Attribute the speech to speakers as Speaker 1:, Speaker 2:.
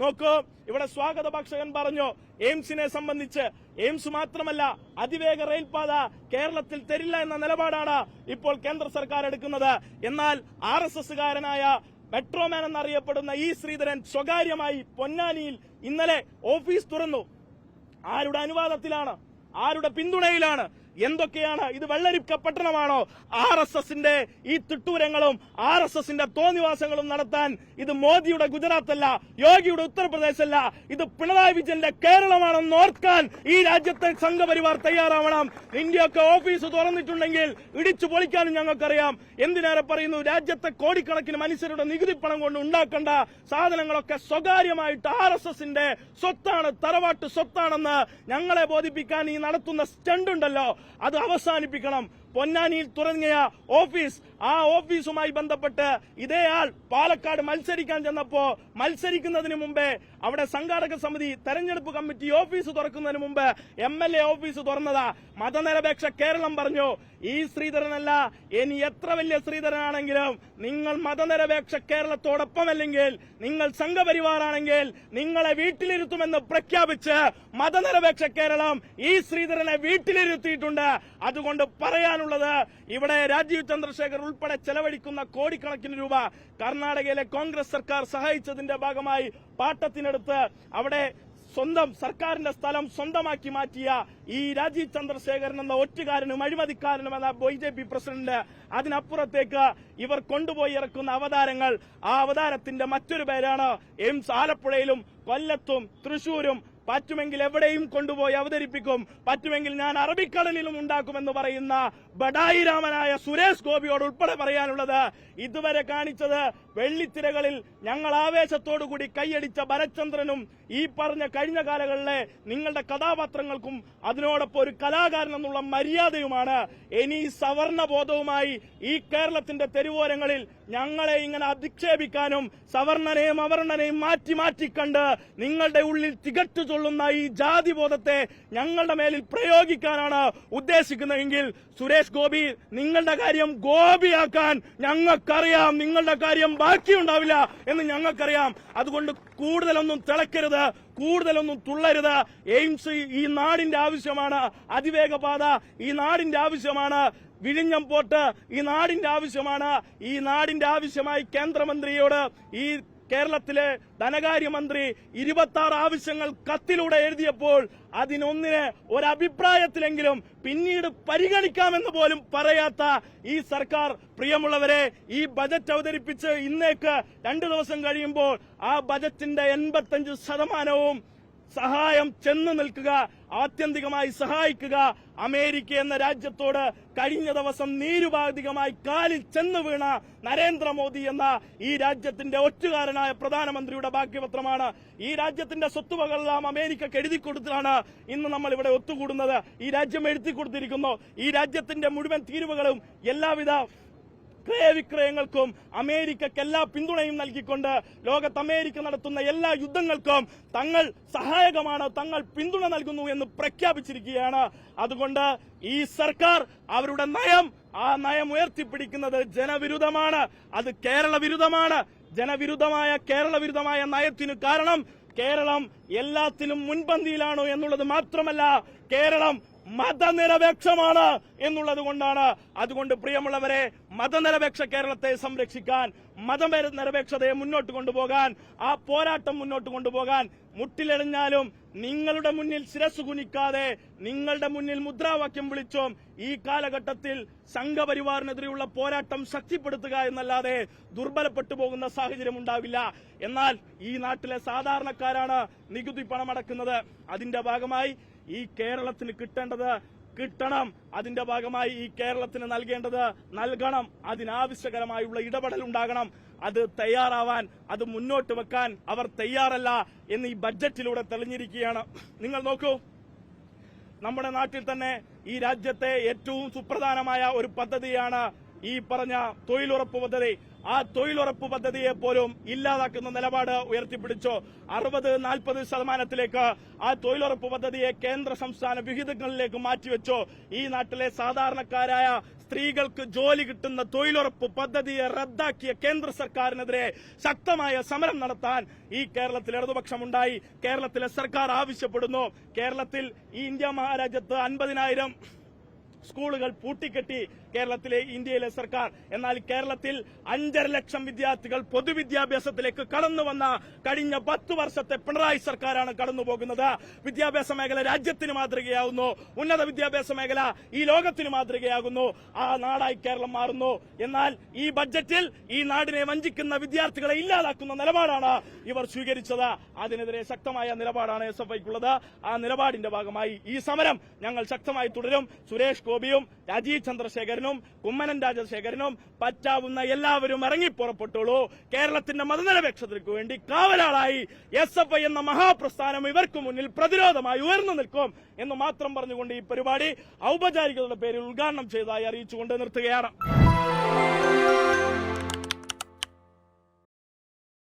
Speaker 1: നോക്കൂ, ഇവിടെ സ്വാഗത ഭക്ഷകൻ പറഞ്ഞു എയിംസിനെ സംബന്ധിച്ച്. എയിംസ് മാത്രമല്ല, അതിവേഗ റെയിൽപാത കേരളത്തിൽ തരില്ല എന്ന നിലപാടാണ് ഇപ്പോൾ കേന്ദ്ര സർക്കാർ എടുക്കുന്നത്. എന്നാൽ RSSകാരനായ മെട്രോമാൻ എന്നറിയപ്പെടുന്ന ഈ ശ്രീധരൻ സ്വകാര്യമായി പൊന്നാനിയിൽ ഇന്നലെ ഓഫീസ് തുറന്നു. ആരുടെ അനുവാദത്തിലാണ്? ആരുടെ പിന്തുണയിലാണ്? എന്തൊക്കെയാണ് ഇത്? വെള്ളരിക്ക പട്ടണമാണോ? RSSന്റെ ഈ തിട്ടൂരങ്ങളും RSSന്റെ തോന്നിവാസങ്ങളും നടത്താൻ ഇത് മോദിയുടെ ഗുജറാത്തല്ല, യോഗിയുടെ ഉത്തർപ്രദേശല്ല, ഇത് പിണറായി വിജയന്റെ കേരളമാണെന്ന് ഓർക്കാൻ ഈ രാജ്യത്തെ സംഘപരിവാർ തയ്യാറാവണം. ഇന്ത്യയൊക്കെ ഓഫീസ് തുറന്നിട്ടുണ്ടെങ്കിൽ ഇടിച്ചു പൊളിക്കാനും ഞങ്ങൾക്കറിയാം. എന്തിനേറെ പറയുന്നു, രാജ്യത്തെ കോടിക്കണക്കിന് മനുഷ്യരുടെ നികുതി പണം കൊണ്ട് ഉണ്ടാക്കേണ്ട സാധനങ്ങളൊക്കെ സ്വകാര്യമായിട്ട് RSSന്റെ സ്വത്താണ്, തറവാട്ട് സ്വത്താണെന്ന് ഞങ്ങളെ ബോധിപ്പിക്കാൻ ഈ നടത്തുന്ന സ്റ്റണ്ട് ഉണ്ടല്ലോ, അത് അവസാനിപ്പിക്കണം. പൊന്നാനിയിൽ തുടങ്ങിയ ഓഫീസ്, ആ ഓഫീസുമായി ബന്ധപ്പെട്ട് ഇതേ ആൾ പാലക്കാട് മത്സരിക്കാൻ ചെന്നപ്പോ മത്സരിക്കുന്നതിന് മുമ്പേ അവിടെ സംഘാടക സമിതി തെരഞ്ഞെടുപ്പ് കമ്മിറ്റി ഓഫീസ് തുറക്കുന്നതിന് മുമ്പ് MLA ഓഫീസ് തുറന്നതാ. മതനിരപേക്ഷ കേരളം പറഞ്ഞു, ഈ ശ്രീധരനല്ല, ഇനി എത്ര വലിയ ശ്രീധരനാണെങ്കിലും നിങ്ങൾ മതനിരപേക്ഷ കേരളത്തോടൊപ്പമല്ലെങ്കിൽ, നിങ്ങൾ സംഘപരിവാറാണെങ്കിൽ നിങ്ങളെ വീട്ടിലിരുത്തുമെന്ന് പ്രഖ്യാപിച്ച് മതനിരപേക്ഷ കേരളം ഈ ശ്രീധരനെ വീട്ടിലിരുത്തിയിട്ടുണ്ട്. അതുകൊണ്ട് പറയാനുള്ളത്, ഇവിടെ രാജീവ് ചന്ദ്രശേഖർ ഉൾപ്പെടെ ചെലവഴിക്കുന്ന കോടിക്കണക്കിന് രൂപ കർണാടകയിലെ കോൺഗ്രസ് സർക്കാർ സഹായിച്ചതിന്റെ ഭാഗമായി പാട്ടത്തിനെടുത്ത് അവിടെ സ്വന്തം സർക്കാരിന്റെ സ്ഥലം സ്വന്തമാക്കി മാറ്റിയ ഈ രാജീവ് ചന്ദ്രശേഖരൻ എന്ന ഒറ്റുകാരനും അഴിമതിക്കാരനും എന്ന BJP പ്രസിഡന്റ്, അതിനപ്പുറത്തേക്ക് ഇവർ കൊണ്ടുപോയി ഇറക്കുന്ന അവതാരങ്ങൾ, ആ അവതാരത്തിന്റെ മറ്റൊരു പേരാണ് എയിംസ്. ആലപ്പുഴയിലും കൊല്ലത്തും തൃശൂരും പറ്റുമെങ്കിൽ എവിടെയും കൊണ്ടുപോയി അവതരിപ്പിക്കും, പറ്റുമെങ്കിൽ ഞാൻ അറബിക്കടലിലും ഉണ്ടാക്കുമെന്ന് പറയുന്ന ബഡായി രാമനായ സുരേഷ് ഗോപിയോട് ഉൾപ്പെടെ പറയാനുള്ളത്, ഇതുവരെ കാണിച്ചത് വെള്ളിത്തിരകളിൽ ഞങ്ങൾ ആവേശത്തോടുകൂടി കൈയടിച്ച ഭരചന്ദ്രനും ഈ പറഞ്ഞ കഴിഞ്ഞ കാലങ്ങളിലെ നിങ്ങളുടെ കഥാപാത്രങ്ങൾക്കും അതിനോടൊപ്പം ഒരു കലാകാരൻ എന്നുള്ള മര്യാദയുമാണ്. ഇനി സവർണ ബോധവുമായി ഈ കേരളത്തിന്റെ തെരുവോരങ്ങളിൽ ഞങ്ങളെ ഇങ്ങനെ അധിക്ഷേപിക്കാനും സവർണനെയും അവർണനെയും മാറ്റി മാറ്റി കണ്ട് നിങ്ങളുടെ ഉള്ളിൽ തികച്ചു ചൊല്ലുന്ന ഈ ജാതിബോധത്തെ ഞങ്ങളുടെ മേലിൽ പ്രയോഗിക്കാനാണ് ഉദ്ദേശിക്കുന്നതെങ്കിൽ സുരേഷ് ഗോപി, നിങ്ങളുടെ കാര്യം ഗോപിയാക്കാൻ ഞങ്ങൾക്കറിയാം, നിങ്ങളുടെ കാര്യം ബാക്കിയുണ്ടാവില്ല എന്ന് ഞങ്ങൾക്കറിയാം. അതുകൊണ്ട് കൂടുതലൊന്നും തിളക്കരുത്, കൂടുതലൊന്നും തുള്ളരുത്. എയിംസ് ഈ നാടിന്റെ ആവശ്യമാണ്, അതിവേഗപാത ഈ നാടിന്റെ ആവശ്യമാണ്, വിഴിഞ്ഞം പോർട്ട് ഈ നാടിന്റെ ആവശ്യമാണ്. ഈ നാടിന്റെ ആവശ്യമായി കേന്ദ്രമന്ത്രിയോട് ഈ കേരളത്തിലെ ധനകാര്യമന്ത്രി 26 ആവശ്യങ്ങൾ കത്തിലൂടെ എഴുതിയപ്പോൾ അതിനൊന്നിന് ഒരഭിപ്രായത്തിലെങ്കിലും പിന്നീട് പരിഗണിക്കാമെന്ന് പോലും പറയാത്ത ഈ സർക്കാർ, പ്രിയമുള്ളവരെ, ഈ ബജറ്റ് അവതരിപ്പിച്ച് ഇന്നേക്ക് 2 ദിവസം കഴിയുമ്പോൾ ആ ബജറ്റിന്റെ 85% സഹായം ചെന്നു നിൽക്കുക, ആത്യന്തികമായി സഹായിക്കുക അമേരിക്ക എന്ന രാജ്യത്തോട് കഴിഞ്ഞ ദിവസം നീരുപാധികമായി കാലിൽ ചെന്നു വീണ നരേന്ദ്രമോദി എന്ന ഈ രാജ്യത്തിന്റെ ഒറ്റുകാരനായ പ്രധാനമന്ത്രിയുടെ ഭാഗ്യപത്രമാണ്. ഈ രാജ്യത്തിന്റെ സ്വത്തുവകളെല്ലാം അമേരിക്കക്ക് എഴുതി കൊടുത്തിട്ടാണ് ഇന്ന് നമ്മൾ ഇവിടെ ഒത്തുകൂടുന്നത്. ഈ രാജ്യം എഴുതി കൊടുത്തിരിക്കുന്നു. ഈ രാജ്യത്തിന്റെ മുഴുവൻ തീരുവകളും എല്ലാവിധ ക്രയവിക്രയങ്ങൾക്കും അമേരിക്കക്ക് എല്ലാ പിന്തുണയും നൽകിക്കൊണ്ട് ലോകത്ത് അമേരിക്ക നടത്തുന്ന എല്ലാ യുദ്ധങ്ങൾക്കും തങ്ങൾ സഹായകമാണ്, തങ്ങൾ പിന്തുണ നൽകുന്നു എന്ന് പ്രഖ്യാപിച്ചിരിക്കുകയാണ്. അതുകൊണ്ട് ഈ സർക്കാർ അവരുടെ ആ നയം ഉയർത്തിപ്പിടിക്കുന്നത് ജനവിരുദ്ധമാണ്, അത് കേരള വിരുദ്ധമാണ്. ജനവിരുദ്ധമായ കേരള വിരുദ്ധമായ നയത്തിനു കാരണം കേരളം എല്ലാത്തിനും മുൻപന്തിയിലാണോ എന്നുള്ളത് മാത്രമല്ല, കേരളം മതനിരപേക്ഷമാണ് എന്നുള്ളത് കൊണ്ടാണ്. അതുകൊണ്ട് പ്രിയമുള്ളവരെ, മതനിരപേക്ഷ കേരളത്തെ സംരക്ഷിക്കാൻ, മതനിരപേക്ഷതയെ മുന്നോട്ട് കൊണ്ടുപോകാൻ, ആ പോരാട്ടം മുന്നോട്ട് കൊണ്ടുപോകാൻ മുട്ടിലെറിഞ്ഞാലും നിങ്ങളുടെ മുന്നിൽ ശിരസ് കുനിക്കാതെ നിങ്ങളുടെ മുന്നിൽ മുദ്രാവാക്യം വിളിച്ചും ഈ കാലഘട്ടത്തിൽ സംഘപരിവാറിനെതിരെയുള്ള പോരാട്ടം ശക്തിപ്പെടുത്തുക എന്നല്ലാതെ ദുർബലപ്പെട്ടു പോകുന്ന സാഹചര്യം ഉണ്ടാവില്ല. എന്നാൽ ഈ നാട്ടിലെ സാധാരണക്കാരാണ് നികുതി പണമടക്കുന്നത്. അതിന്റെ ഭാഗമായി ഈ കേരളത്തിന് കിട്ടേണ്ടത് കിട്ടണം, അതിന്റെ ഭാഗമായി ഈ കേരളത്തിന് നൽകേണ്ടത് നൽകണം, അതിനാവശ്യകരമായുള്ള ഇടപെടൽ ഉണ്ടാകണം. അത് തയ്യാറാവാൻ, അത് മുന്നോട്ട് വെക്കാൻ അവർ തയ്യാറല്ല എന്ന് ഈ ബഡ്ജറ്റിലൂടെ തെളിഞ്ഞിരിക്കുകയാണ്. നിങ്ങൾ നോക്കൂ, നമ്മുടെ നാട്ടിൽ തന്നെ ഈ രാജ്യത്തെ ഏറ്റവും സുപ്രധാനമായ ഒരു പദ്ധതിയാണ് ഈ പറഞ്ഞ തൊഴിലുറപ്പ് പദ്ധതി. ആ തൊഴിലുറപ്പ് പദ്ധതിയെ പോലും ഇല്ലാതാക്കുന്ന നിലപാട് ഉയർത്തിപ്പിടിച്ചു. 60-40% ആ തൊഴിലുറപ്പ് പദ്ധതിയെ കേന്ദ്ര സംസ്ഥാന വിഹിതങ്ങളിലേക്ക് മാറ്റിവെച്ചു. ഈ നാട്ടിലെ സാധാരണക്കാരായ സ്ത്രീകൾക്ക് ജോലി കിട്ടുന്ന തൊഴിലുറപ്പ് പദ്ധതിയെ റദ്ദാക്കിയ കേന്ദ്ര സർക്കാരിനെതിരെ ശക്തമായ സമരം നടത്താൻ ഈ കേരളത്തിൽ ഇടതുപക്ഷമുണ്ടായി. കേരളത്തിലെ സർക്കാർ ആവശ്യപ്പെടുന്നു. കേരളത്തിൽ ഈ ഇന്ത്യ മഹാരാജ്യത്ത് 50,000 സ്കൂളുകൾ പൂട്ടിക്കെട്ടി ഇന്ത്യയിലെ സർക്കാർ. എന്നാൽ കേരളത്തിൽ 5.5 ലക്ഷം വിദ്യാർത്ഥികൾ പൊതുവിദ്യാഭ്യാസത്തിലേക്ക് കടന്നു വന്ന കഴിഞ്ഞ 10 വർഷത്തെ പിണറായി സർക്കാരാണ് കടന്നുപോകുന്നത്. വിദ്യാഭ്യാസ മേഖല രാജ്യത്തിന് മാതൃകയാകുന്നു. ഉന്നത വിദ്യാഭ്യാസ മേഖല ഈ ലോകത്തിന് മാതൃകയാകുന്നു. ആ നാടായി കേരളം മാറുന്നു. എന്നാൽ ഈ ബഡ്ജറ്റിൽ ഈ നാടിനെ വഞ്ചിക്കുന്ന വിദ്യാർത്ഥികളെ ഇല്ലാതാക്കുന്ന നിലപാടാണ് ഇവർ സ്വീകരിച്ചത്. അതിനെതിരെ ശക്തമായ നിലപാടാണ് SFIക്കുള്ളത്. ആ നിലപാടിന്റെ ഭാഗമായി ഈ സമരം ഞങ്ങൾ ശക്തമായി തുടരും. സുരേഷ് ഗോപിയും രാജീവ് ചന്ദ്രശേഖരനും കുമ്മനം രാജശേഖരനും പറ്റാവുന്ന എല്ലാവരും ഇറങ്ങി പുറപ്പെട്ടോളൂ. കേരളത്തിന്റെ മതനിരപേക്ഷതയ്ക്ക് വേണ്ടി കാവലാളായി SFI എന്ന മഹാപ്രസ്ഥാനം ഇവർക്ക് മുന്നിൽ പ്രതിരോധമായി ഉയർന്നു നിൽക്കും എന്ന് മാത്രം പറഞ്ഞുകൊണ്ട് ഈ പരിപാടി ഔപചാരികതയുടെ പേരിൽ ഉദ്ഘാടനം ചെയ്തതായി അറിയിച്ചുകൊണ്ട് നിർത്തുകയാണ്.